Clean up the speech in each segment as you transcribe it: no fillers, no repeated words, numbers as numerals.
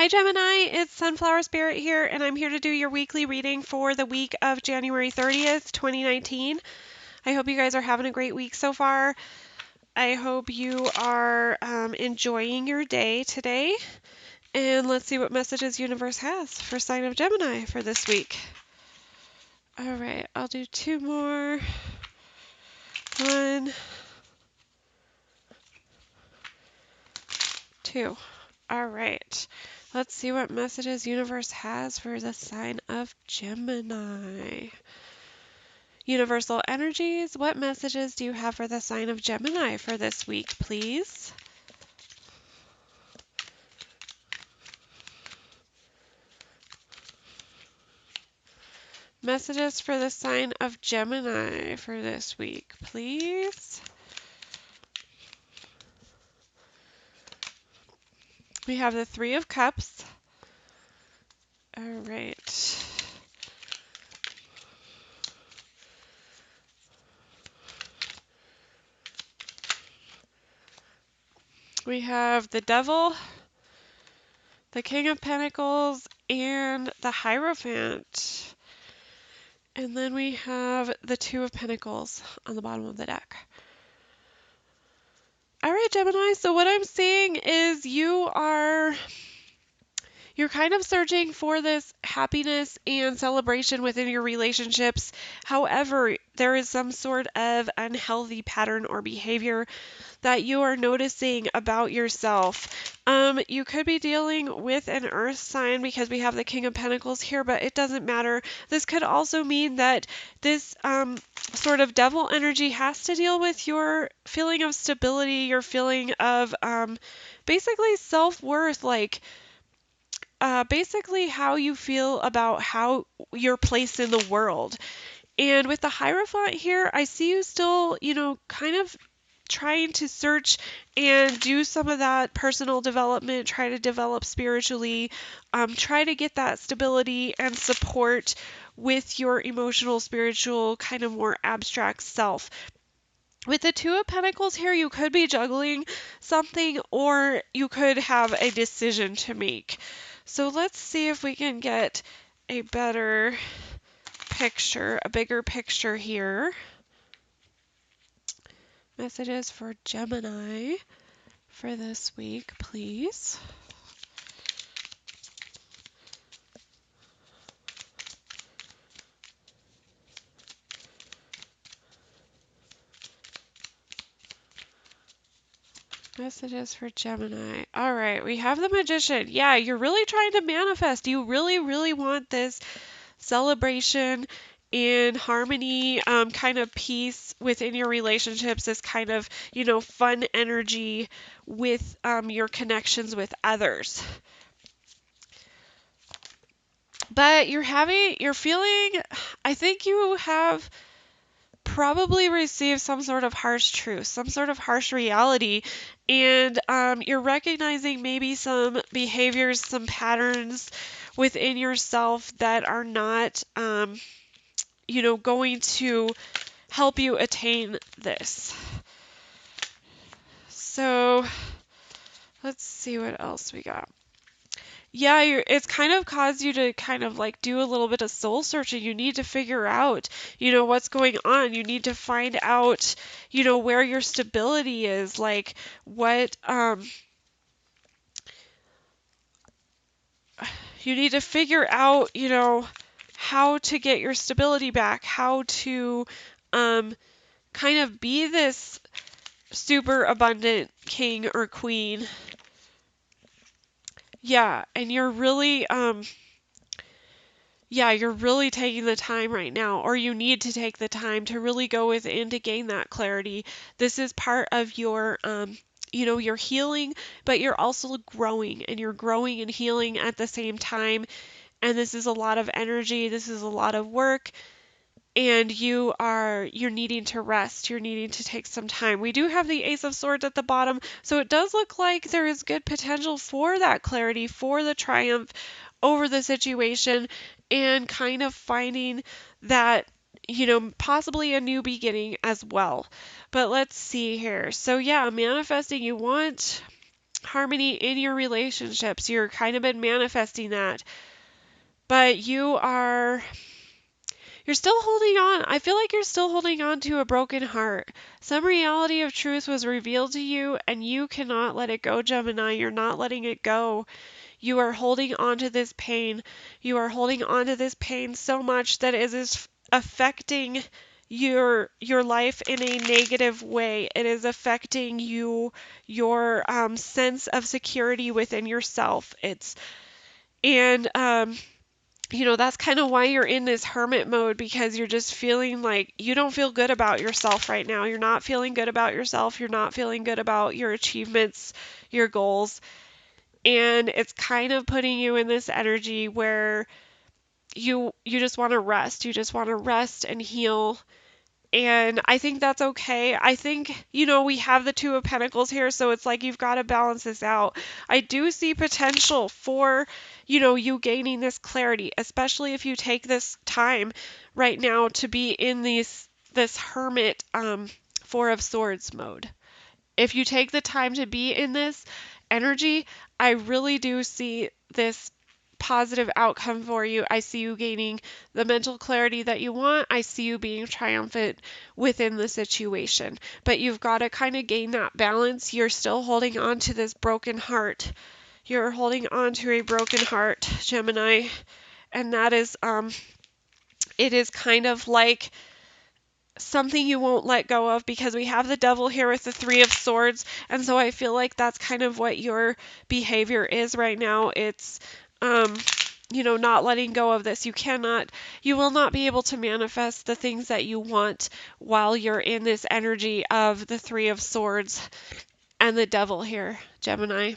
Hi Gemini, it's Sunflower Spirit here, and I'm here to do your weekly reading for the week of January 30th, 2019. I hope you guys are having a great week so far. I hope you are enjoying your day today. And let's see what messages universe has for sign of Gemini for this week. All right, I'll do two more. One, two. All right. Let's see what messages universe has for the sign of Gemini. Universal energies, what messages do you have for the sign of Gemini for this week, please? Messages for the sign of Gemini for this week, please. We have the Three of Cups. All right. We have the Devil, the King of Pentacles, and the Hierophant. And then we have the Two of Pentacles on the bottom of the deck. All right, Gemini, so what I'm seeing is you're kind of searching for this happiness and celebration within your relationships. However, there is some sort of unhealthy pattern or behavior that you are noticing about yourself. You could be dealing with an earth sign because we have the King of Pentacles here, but it doesn't matter. This could also mean that this sort of devil energy has to deal with your feeling of stability, your feeling of basically self-worth, like basically how you feel about how you're placed in the world. And with the Hierophant here, I see you still, kind of trying to search and do some of that personal development, try to develop spiritually, try to get that stability and support with your emotional, spiritual, kind of more abstract self. With the Two of Pentacles here, you could be juggling something or you could have a decision to make. So let's see if we can get a better picture, a bigger picture here. Messages for Gemini for this week, please. Messages for Gemini. All right, we have the Magician. Yeah, you're really trying to manifest. You really, really want this celebration and harmony, kind of peace within your relationships, this kind of, fun energy with your connections with others. But you're feeling, I think you have probably received some sort of harsh truth, some sort of harsh reality, and you're recognizing maybe some behaviors, some patterns within yourself that are not, going to help you attain this. So let's see what else we got. Yeah, it's kind of caused you to kind of like do a little bit of soul searching. You need to figure out, what's going on. You need to find out, where your stability is, like what, you need to figure out, how to get your stability back, how to, kind of be this super abundant king or queen. Yeah, and you're really, you're really taking the time right now, or you need to take the time to really go within to gain that clarity. This is part of your, your healing, but you're also growing, and you're growing and healing at the same time. And this is a lot of energy. This is a lot of work. And you're needing to rest. You're needing to take some time. We do have the Ace of Swords at the bottom, so it does look like there is good potential for that clarity, for the triumph over the situation, and kind of finding that, possibly a new beginning as well. But let's see here. So yeah, manifesting, you want harmony in your relationships. You're kind of been manifesting that. But you're still holding on. I feel like you're still holding on to a broken heart. Some reality of truth was revealed to you, and you cannot let it go, Gemini. You're not letting it go. You are holding on to this pain. You are holding on to this pain so much that it is affecting your life in a negative way. It is affecting your sense of security within yourself. And that's kind of why you're in this hermit mode, because you're just feeling like you don't feel good about yourself right now. You're not feeling good about yourself. You're not feeling good about your achievements, your goals. And it's kind of putting you in this energy where you just want to rest. You just want to rest and heal. And I think that's okay. I think, we have the Two of Pentacles here, so it's like you've got to balance this out. I do see potential for, you gaining this clarity, especially if you take this time right now to be in this hermit Four of Swords mode. If you take the time to be in this energy, I really do see this positive outcome for you. I see you gaining the mental clarity that you want. I see you being triumphant within the situation. But you've got to kind of gain that balance. You're still holding on to this broken heart. You're holding on to a broken heart, Gemini. And that is, it is kind of like something you won't let go of, because we have the Devil here with the Three of Swords, and so I feel like that's kind of what your behavior is right now. It's not letting go of this. You will not be able to manifest the things that you want while you're in this energy of the Three of Swords and the Devil here, Gemini.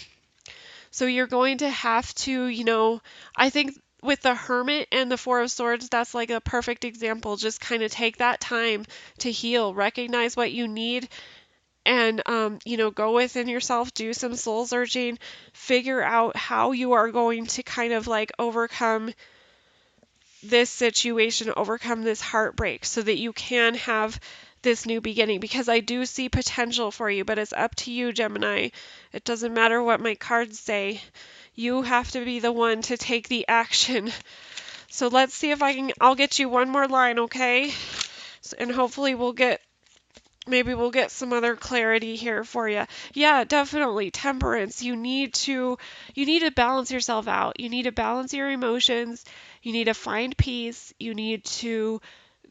So you're going to have to, I think with the Hermit and the Four of Swords, that's like a perfect example. Just kind of take that time to heal, recognize what you need, and, go within yourself, do some soul searching, figure out how you are going to kind of like overcome this situation, overcome this heartbreak, so that you can have this new beginning, because I do see potential for you, but it's up to you, Gemini. It doesn't matter what my cards say. You have to be the one to take the action. So let's see if I'll get you one more line, okay? And hopefully maybe we'll get some other clarity here for you. Yeah, definitely. Temperance. You need to balance yourself out. You need to balance your emotions. You need to find peace. You need to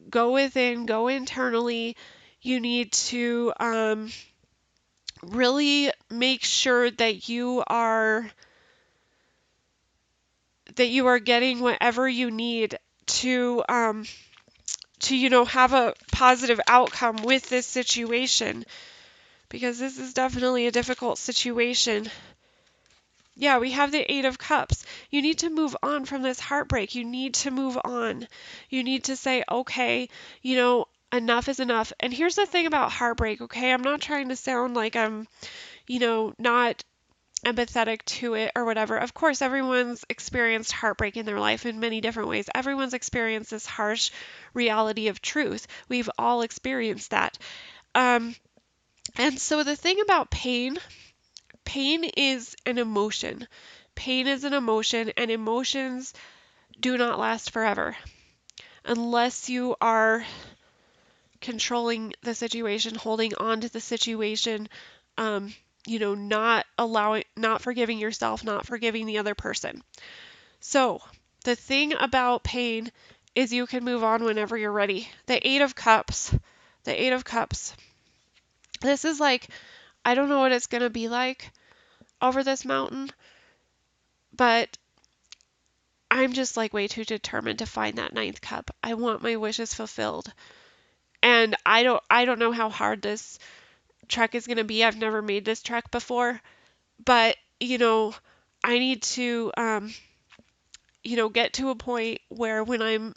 go within, go internally. You need to really make sure that you are getting whatever you need to have a positive outcome with this situation, because this is definitely a difficult situation. Yeah, we have the Eight of Cups. You need to move on from this heartbreak. You need to move on. You need to say, okay, enough is enough. And here's the thing about heartbreak, okay? I'm not trying to sound like I'm, not empathetic to it or whatever. Of course, everyone's experienced heartbreak in their life in many different ways. Everyone's experienced this harsh reality of truth. We've all experienced that. And so the thing about pain is an emotion. Pain is an emotion, and emotions do not last forever unless you are controlling the situation, holding on to the situation, not forgiving yourself, not forgiving the other person. So the thing about pain is you can move on whenever you're ready. The Eight of Cups. This is like, I don't know what it's going to be like over this mountain, but I'm just like way too determined to find that ninth cup. I want my wishes fulfilled. And I don't know how hard this trek is going to be. I've never made this trek before, but I need to get to a point where when I'm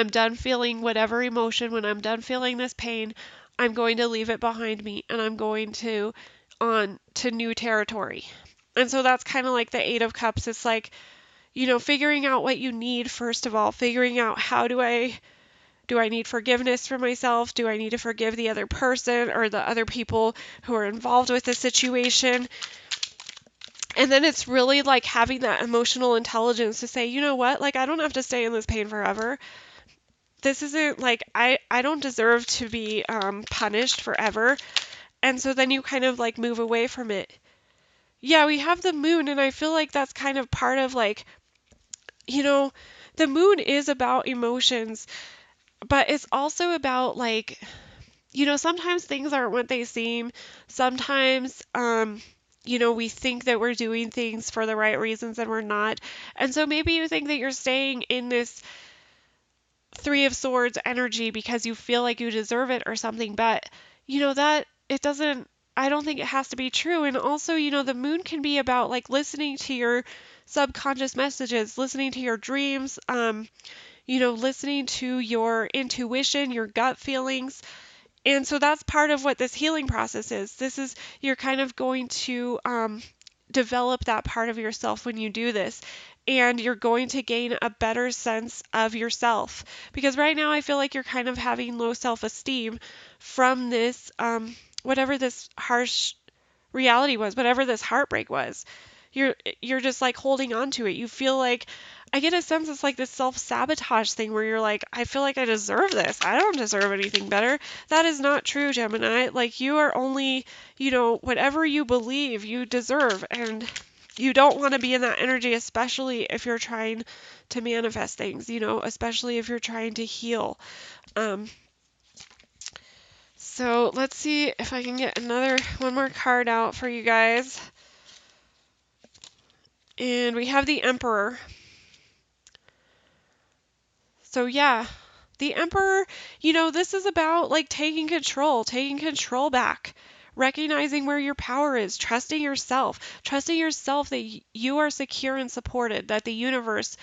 done feeling whatever emotion, when I'm done feeling this pain, I'm going to leave it behind me, and I'm going on to new territory. And so that's kind of like the Eight of Cups. It's like, figuring out what you need, first of all, figuring out how do I need forgiveness for myself? Do I need to forgive the other person or the other people who are involved with the situation? And then it's really like having that emotional intelligence to say, you know what, like I don't have to stay in this pain forever. This isn't like I don't deserve to be punished forever. And so then you kind of like move away from it. Yeah, we have the moon, and I feel like that's kind of part of like, you know, the moon is about emotions, but it's also about like, sometimes things aren't what they seem. Sometimes, we think that we're doing things for the right reasons and we're not. And so maybe you think that you're staying in this Three of Swords energy because you feel like you deserve it or something, but that it doesn't, I don't think it has to be true. And also, the moon can be about like listening to your subconscious messages, listening to your dreams, listening to your intuition, your gut feelings. And so that's part of what this healing process is. You're kind of going to develop that part of yourself when you do this. And you're going to gain a better sense of yourself. Because right now I feel like you're kind of having low self esteem from this, whatever this harsh reality was, whatever this heartbreak was. You're just like holding on to it. You feel like, I get a sense it's like this self-sabotage thing where you're like, I feel like I deserve this. I don't deserve anything better. That is not true, Gemini. Like you are only, whatever you believe you deserve, and you don't want to be in that energy, especially if you're trying to manifest things, especially if you're trying to heal. Um, so let's see if I can get one more card out for you guys. And we have the Emperor. So yeah, the Emperor, this is about like taking control back, recognizing where your power is, trusting yourself that you are secure and supported, that the universe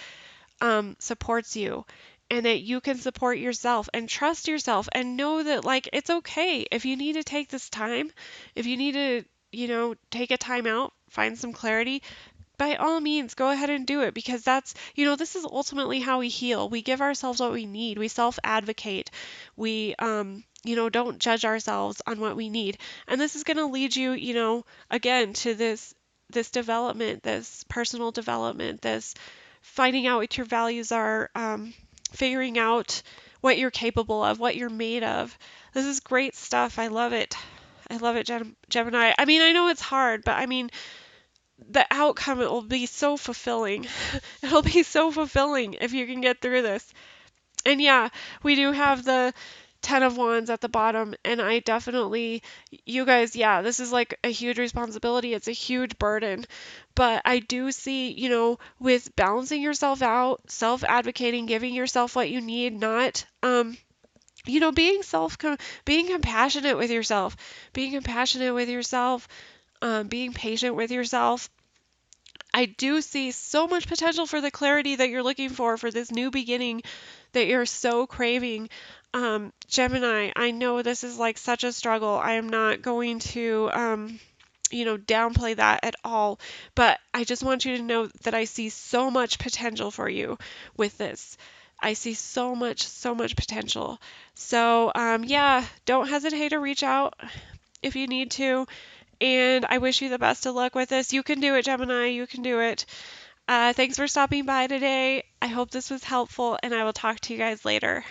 supports you, and that you can support yourself, and trust yourself, and know that like it's okay if you need to take this time, if you need to, take a time out, find some clarity, by all means, go ahead and do it, because this is ultimately how we heal. We give ourselves what we need. We self-advocate. We, don't judge ourselves on what we need. And this is going to lead you, again, to this development, this personal development, this finding out what your values are, figuring out what you're capable of, what you're made of. This is great stuff. I love it. I love it, Gemini. I mean, I know it's hard, but I mean, the outcome, it will be so fulfilling. It'll be so fulfilling if you can get through this. And yeah, we do have the Ten of Wands at the bottom, and I definitely, you guys, yeah, this is like a huge responsibility. It's a huge burden. But I do see, with balancing yourself out, self-advocating, giving yourself what you need, not being being compassionate with yourself, being patient with yourself. I do see so much potential for the clarity that you're looking for this new beginning that you're so craving. Gemini, I know this is like such a struggle. I am not going to, downplay that at all. But I just want you to know that I see so much potential for you with this. I see so much potential. So, yeah, don't hesitate to reach out if you need to. And I wish you the best of luck with this. You can do it, Gemini. You can do it. Thanks for stopping by today. I hope this was helpful, and I will talk to you guys later.